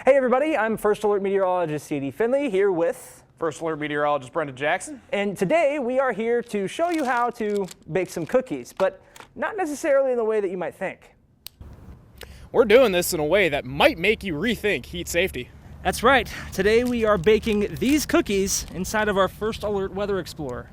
Hey everybody, I'm First Alert Meteorologist C.D. Finley here with First Alert Meteorologist Brendan Jackson. And today we are here to show you how to bake some cookies, but not necessarily in the way that you might think. We're doing this in a way that might make you rethink heat safety. That's right. Today we are baking these cookies inside of our First Alert Weather Explorer.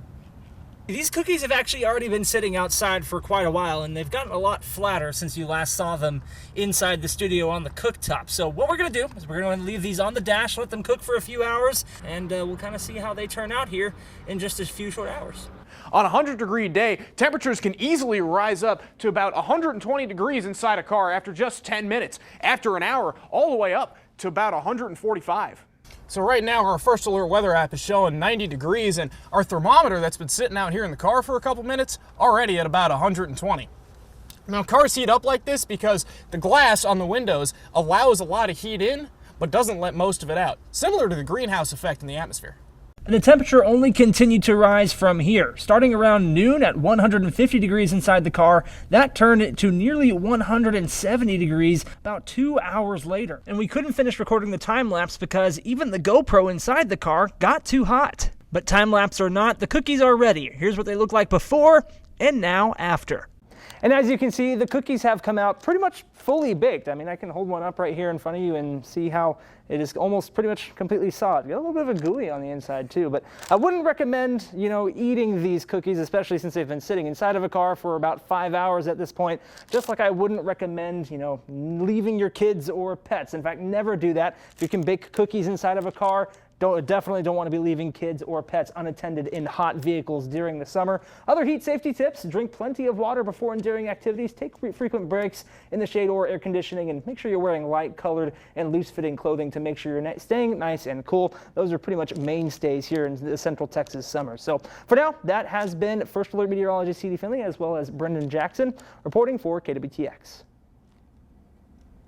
These cookies have actually already been sitting outside for quite a while, and they've gotten a lot flatter since you last saw them inside the studio on the cooktop. So what we're going to do is we're going to leave these on the dash, let them cook for a few hours, and we'll kind of see how they turn out here in just a few short hours. On a 100-degree day, temperatures can easily rise up to about 120 degrees inside a car after just 10 minutes. After an hour, all the way up to about 145. So right now our First Alert weather app is showing 90 degrees, and our thermometer that's been sitting out here in the car for a couple minutes already at about 120. Now cars heat up like this because the glass on the windows allows a lot of heat in but doesn't let most of it out, similar to the greenhouse effect in the atmosphere. And the temperature only continued to rise from here. Starting around noon at 150 degrees inside the car, that turned to nearly 170 degrees about 2 hours later. And we couldn't finish recording the time lapse because even the GoPro inside the car got too hot. But time lapse or not, the cookies are ready. Here's what they look like before and now after. And as you can see, the cookies have come out pretty much fully baked. I mean, I can hold one up right here in front of you and see how it is almost pretty much completely solid. Got a little bit of a gooey on the inside too, but I wouldn't recommend, eating these cookies, especially since they've been sitting inside of a car for about 5 hours at this point. Just like I wouldn't recommend, leaving your kids or pets. In fact, never do that. If you can bake cookies inside of a car, definitely don't want to be leaving kids or pets unattended in hot vehicles during the summer. Other heat safety tips: drink plenty of water before and during activities, take frequent breaks in the shade or air conditioning, and make sure you're wearing light colored and loose fitting clothing to make sure you're staying nice and cool. Those are pretty much mainstays here in the Central Texas summer. So for now, that has been First Alert Meteorologist C.D. Finley as well as Brendan Jackson reporting for KWTX.